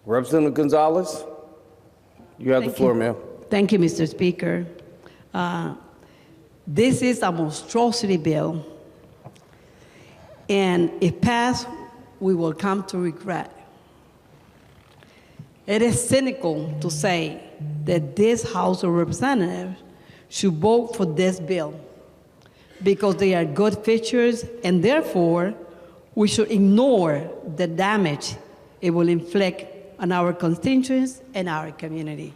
Representative Gonzalez, you have the floor, ma'am. Thank you, Mr. Speaker. This is a monstrosity bill, and if passed, we will come to regret. It is cynical to say that this House of Representatives should vote for this bill because they are good features, and therefore we should ignore the damage it will inflict on our constituents and our community.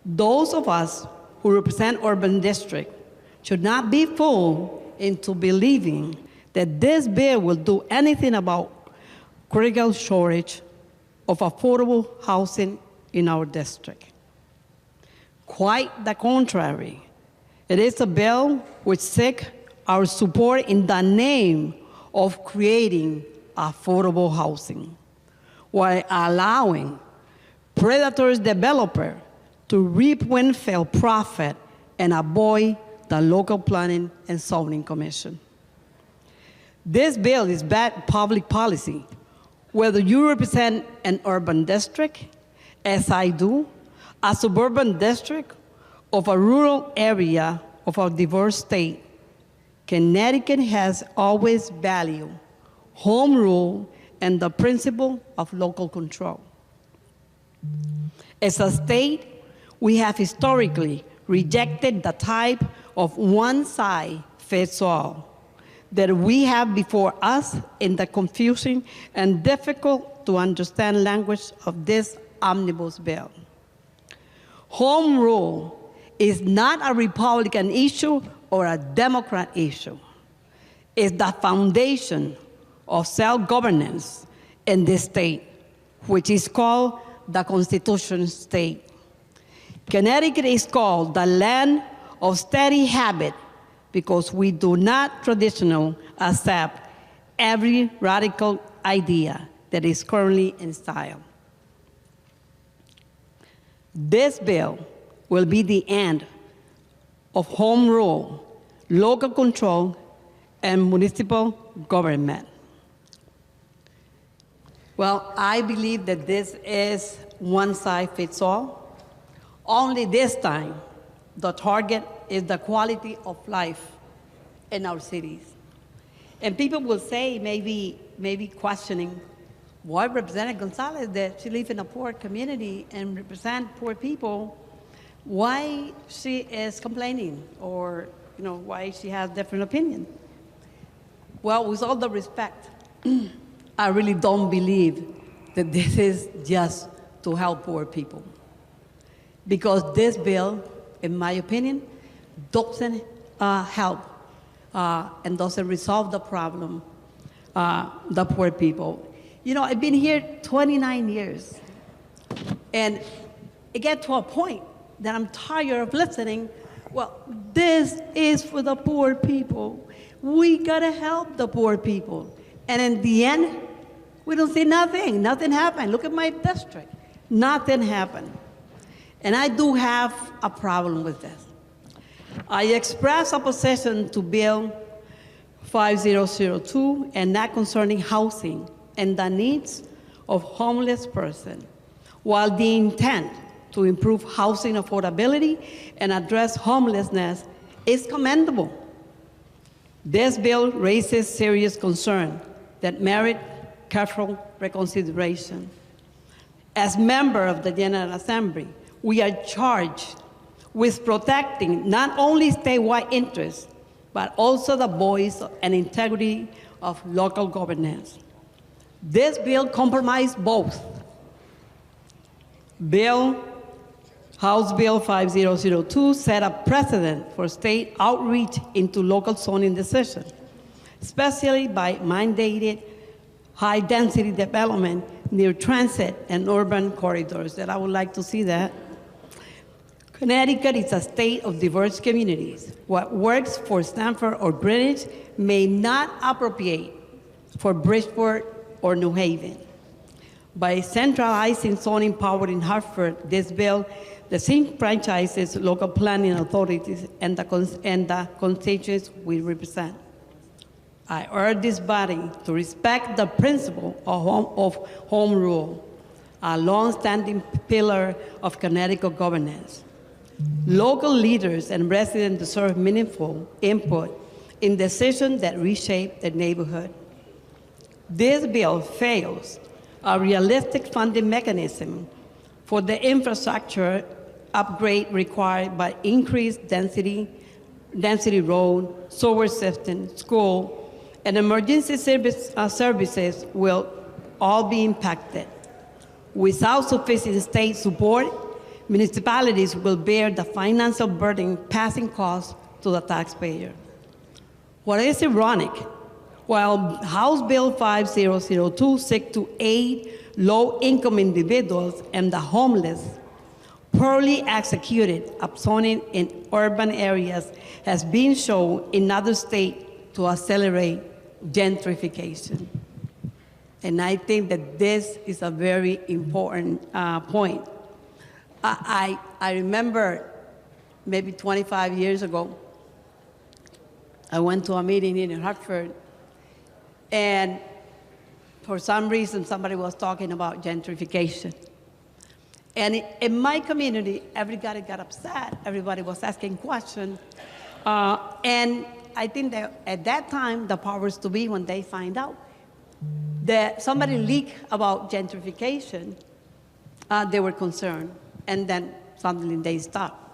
Those of us who represent urban districts should not be fooled into believing that this bill will do anything about critical shortage of affordable housing in our district. Quite the contrary. It is a bill which seeks our support in the name of creating affordable housing, while allowing predatory developers to reap windfall profit and avoid the local planning and zoning commission. This bill is bad public policy, whether you represent an urban district, as I do, a suburban district, of a rural area of a diverse state. Connecticut has always valued home rule and the principle of local control. As a state, we have historically rejected the type of one-size-fits-all that we have before us in the confusing and difficult to understand language of this omnibus bill. Home rule is not a Republican issue or a Democrat issue. It's the foundation of self-governance in this state, which is called the Constitution State. Connecticut is called the land of steady habit because we do not traditionally accept every radical idea that is currently in style. This bill will be the end of home rule, local control, and municipal government. Well, I believe that this is one size fits all. Only this time, the target is the quality of life in our cities. And people will say, maybe questioning, why Representative Gonzalez, that she lives in a poor community and represents poor people, why she is complaining, or why she has different opinion. Well, with all the respect, I really don't believe that this is just to help poor people. Because this bill, in my opinion, doesn't help and doesn't resolve the problem, the poor people. I've been here 29 years, and it gets to a point that I'm tired of listening. Well, this is for the poor people. We gotta help the poor people. And in the end, we don't see nothing. Nothing happened. Look at my district. Nothing happened. And I do have a problem with this. I express opposition to Bill 5002 and that concerning housing and the needs of homeless persons, while the intent to improve housing affordability and address homelessness is commendable. This bill raises serious concerns that merit careful reconsideration. As member of the General Assembly, we are charged with protecting not only statewide interests, but also the voice and integrity of local governance. This bill compromises both. House Bill 5002 set a precedent for state outreach into local zoning decisions, especially by mandated high-density development near transit and urban corridors, that I would like to see that. Connecticut is a state of diverse communities. What works for Stamford or Greenwich may not appropriate for Bridgeport or New Haven. By centralizing zoning power in Hartford, this bill disenfranchises local planning authorities and the constituents we represent. I urge this body to respect the principle of home rule, a long-standing pillar of Connecticut governance. Local leaders and residents deserve meaningful input in decisions that reshape the neighborhood. This bill fails a realistic funding mechanism for the infrastructure upgrade required by increased density road, sewer system, school, and emergency services will all be impacted. Without sufficient state support, municipalities will bear the financial burden, passing costs to the taxpayer. What is ironic, while House Bill 5002 seeks to aid low-income individuals and the homeless, poorly executed upzoning in urban areas has been shown in other states to accelerate gentrification. And I think that this is a very important point. I remember maybe 25 years ago, I went to a meeting in Hartford, and for some reason, somebody was talking about gentrification. And in my community, everybody got upset. Everybody was asking questions. And I think that at that time, the powers to be, when they find out that somebody leaked about gentrification, they were concerned. And then suddenly they stopped.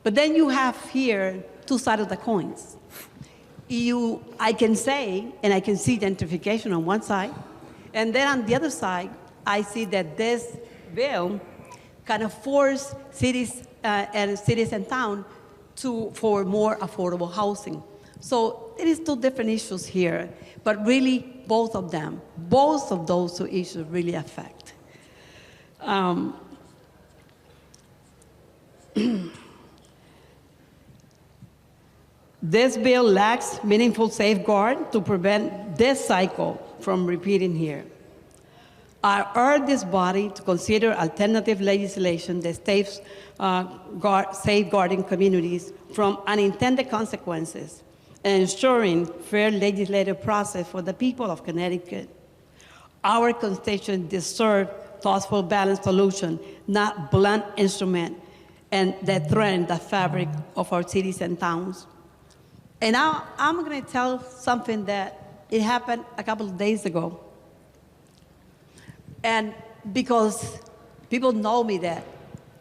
But then you have here two sides of the coins. I can say, and I can see gentrification on one side, and then on the other side, I see that this bill kind of force cities and towns for more affordable housing. So it is two different issues here, but really both of those two issues really affect. This bill lacks meaningful safeguard to prevent this cycle from repeating here. I urge this body to consider alternative legislation that safeguarding communities from unintended consequences and ensuring fair legislative process for the people of Connecticut. Our constituents deserve thoughtful, balanced solution, not blunt instrument, and that threaten the fabric of our cities and towns. And now I'm going to tell something that it happened a couple of days ago. And because people know me that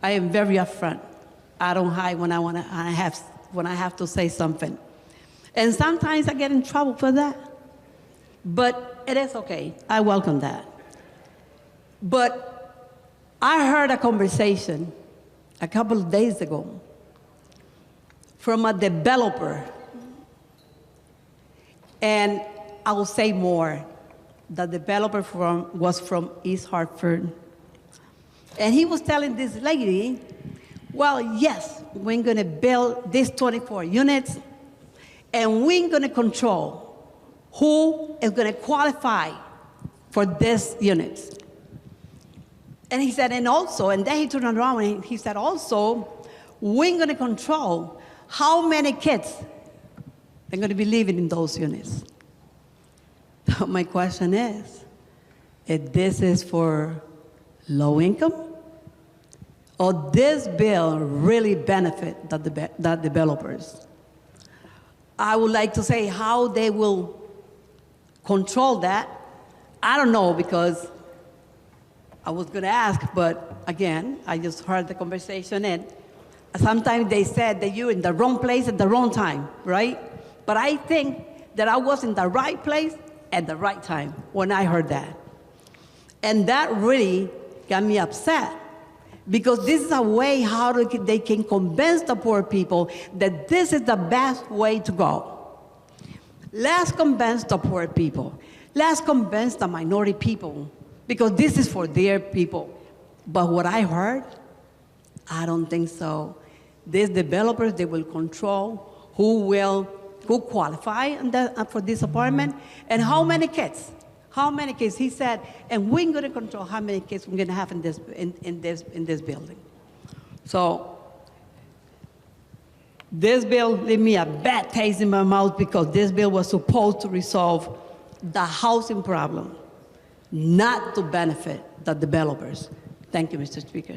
I am very upfront. I don't hide when I have to say something. And sometimes I get in trouble for that. But it is okay. I welcome that. But I heard a conversation a couple of days ago from a developer. And I will say more. The developer was from East Hartford. And he was telling this lady, well, yes, we're going to build these 24 units, and we're going to control who is going to qualify for these units. And he said, and then he turned around and he said, also, we're going to control how many kids are going to be living in those units. My question is, if this is for low income, or this bill really benefit the developers? I would like to say how they will control that. I don't know, because I was going to ask, but again, I just heard the conversation, and sometimes they said that you're in the wrong place at the wrong time, right? But I think that I was in the right place at the right time when I heard that. And that really got me upset, because this is a way how they can convince the poor people that this is the best way to go. Let's convince the poor people. Let's convince the minority people, because this is for their people. But what I heard, I don't think so. These developers, they will control who qualify for this apartment, and how many kids. How many kids? He said, and we're going to control how many kids we're going to have in this building. So This bill leave me a bad taste in my mouth because this bill was supposed to resolve the housing problem, not to benefit the developers. Thank you, Mr. Speaker.